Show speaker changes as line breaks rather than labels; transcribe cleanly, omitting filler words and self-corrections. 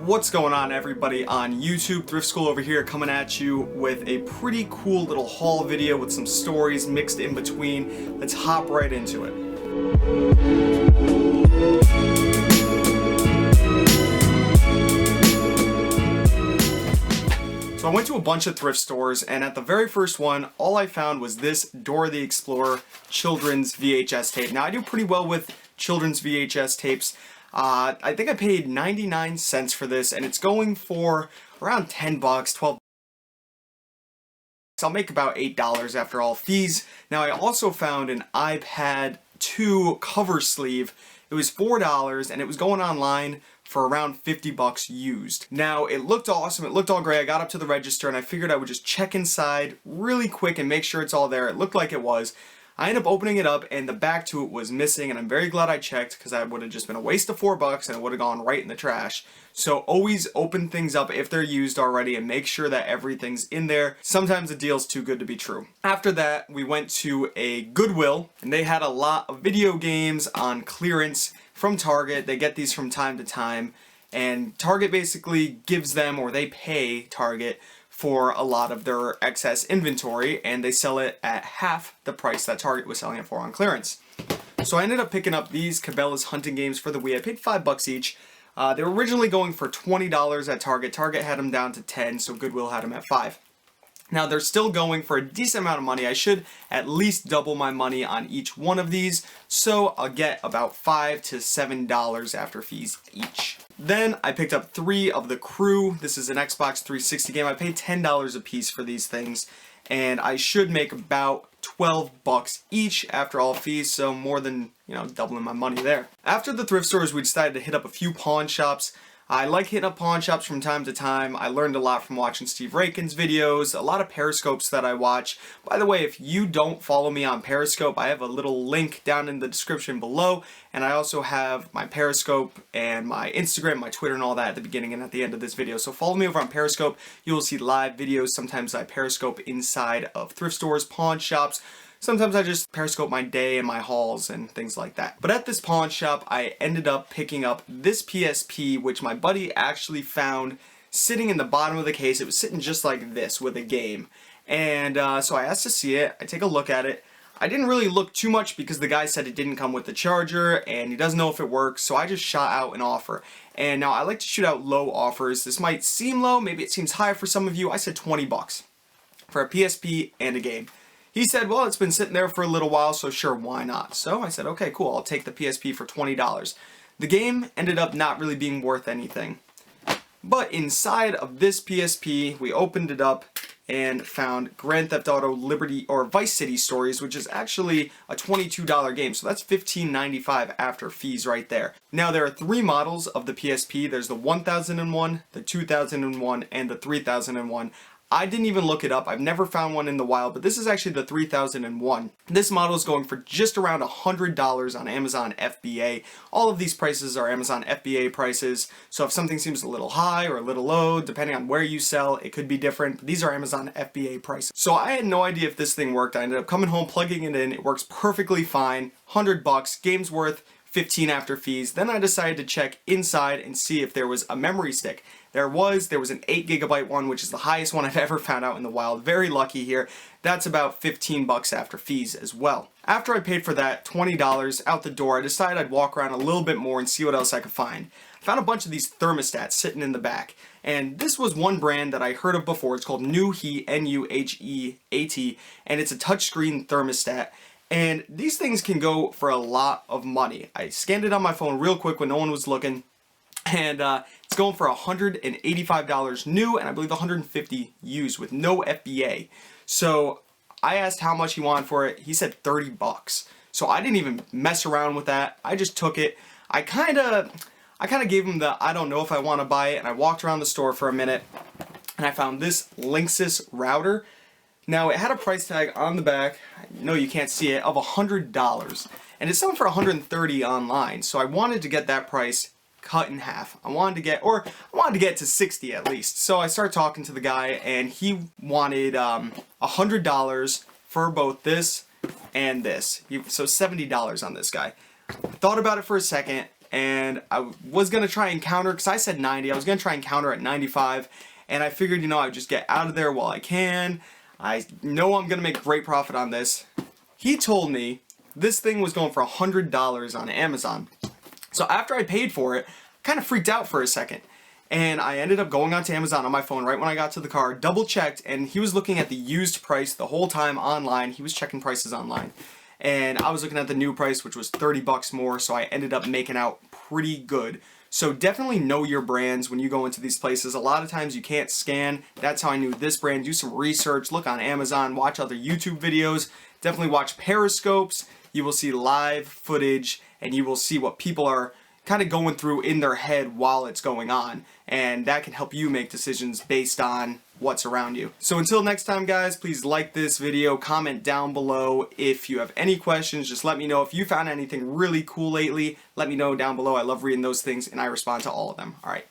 What's going on, everybody on YouTube? Thrift School over here, coming at you with a pretty cool little haul video with some stories mixed in between. Let's hop right into it. So I went to a bunch of thrift stores, and at the very first one, all I found was this Dora the Explorer children's VHS tape. Now, I do pretty well with children's VHS tapes. I think I paid 99 cents for this, and it's going for around 10 bucks, 12. I'll make about $8 after all fees. Now, I also found an iPad 2 cover sleeve. It was $4, and it was going online for around 50 bucks used. Now, it looked awesome. It looked all great. I got up to the register, and I figured I would just check inside really quick and make sure it's all there. It looked like it was. I ended up opening it up, and the back to it was missing, and I'm very glad I checked because that would have just been a waste of $4 and it would have gone right in the trash. So always open things up if they're used already and make sure that everything's in there. Sometimes a deal's too good to be true. After that, we went to a Goodwill, and they had a lot of video games on clearance from Target. They get these from time to time, and Target basically gives them, or they pay Target for a lot of their excess inventory, and they sell it at half the price that Target was selling it for on clearance. So I ended up picking up these Cabela's hunting games for the Wii. I paid $5 each. They were originally going for $20 at Target. Target had them down to $10, so Goodwill had them at $5. Now, they're still going for a decent amount of money. I should at least double my money on each one of these, so I'll get about $5 to $7 after fees each. Then I picked up 3 of The Crew. This is an Xbox 360 game. I paid $10 a piece for these things, and I should make about 12 bucks each after all fees, so more than, doubling my money there. After the thrift stores, we decided to hit up a few pawn shops. I like hitting up pawn shops from time to time. I learned a lot from watching Steve Rakin's videos, a lot of Periscopes that I watch. By the way, if you don't follow me on Periscope, I have a little link down in the description below, and I also have my Periscope and my Instagram, my Twitter, and all that at the beginning and at the end of this video. So follow me over on Periscope. You will see live videos. Sometimes I Periscope inside of thrift stores, pawn shops. Sometimes I just Periscope my day and my hauls and things like that. But at this pawn shop, I ended up picking up this PSP, which my buddy actually found sitting in the bottom of the case. It was sitting just like this with a game. And so I asked to see it. I take a look at it. I didn't really look too much because the guy said it didn't come with the charger and he doesn't know if it works, so I just shot out an offer. And now I like to shoot out low offers. This might seem low, maybe it seems high for some of you. I said 20 bucks for a PSP and a game. He said, well, it's been sitting there for a little while, so sure, why not? So I said, okay, cool, I'll take the PSP for $20. The game ended up not really being worth anything. But inside of this PSP, we opened it up and found Grand Theft Auto Liberty or Vice City Stories, which is actually a $22 game, so that's $15.95 after fees right there. Now, there are 3 models of the PSP. There's the 1001, the 2001, and the 3001. I didn't even look it up. I've never found one in the wild, but this is actually the 3001. This model is going for just around $100 on Amazon FBA. All of these prices are Amazon FBA prices, so if something seems a little high or a little low, depending on where you sell, it could be different, but these are Amazon FBA prices. So I had no idea if this thing worked. I ended up coming home, plugging it in. It works perfectly fine. 100 bucks, game's worth 15 after fees. Then I decided to check inside and see if there was a memory stick. There was an 8GB one, which is the highest one I've ever found out in the wild. Very lucky here. That's about 15 bucks after fees as well. After I paid for that $20 out the door, I decided I'd walk around a little bit more and see what else I could find. I found a bunch of these thermostats sitting in the back, and this was one brand that I heard of before. It's called Nuheat, N-U-H-E-A-T, and it's a touchscreen thermostat. And these things can go for a lot of money. I scanned it on my phone real quick when no one was looking, and it's going for $185 new, and I believe $150 used with no FBA. So I asked how much he wanted for it. He said 30 bucks. So I didn't even mess around with that. I just took it. I kind of gave him the I don't know if I want to buy it, and I walked around the store for a minute, and I found this Linksys router. Now, it had a price tag on the back, no, you can't see it, of $100, and it's selling for $130 online, so I wanted to get that price cut in half. I wanted to get to 60 at least. So I started talking to the guy, and he wanted $100 for both this and this. So $70 on this guy. I thought about it for a second, and I was gonna try and counter, because I said 90. I was gonna try and counter at 95, and I figured, you know, I would just get out of there while I can. I know I'm gonna make great profit on this. He told me this thing was going for $100 on Amazon. So after I paid for it, I kind of freaked out for a second. And I ended up going onto Amazon on my phone right when I got to the car, double checked, and he was looking at the used price the whole time online. He was checking prices online. And I was looking at the new price, which was 30 bucks more, so I ended up making out pretty good. So definitely know your brands when you go into these places. A lot of times you can't scan. That's how I knew this brand. Do some research, look on Amazon, watch other YouTube videos. Definitely watch Periscopes. You will see live footage, and you will see what people are kind of going through in their head while it's going on. And that can help you make decisions based on what's around you. So until next time, guys, please like this video, comment down below. If you have any questions, just let me know. If you found anything really cool lately, let me know down below. I love reading those things and I respond to all of them. All right.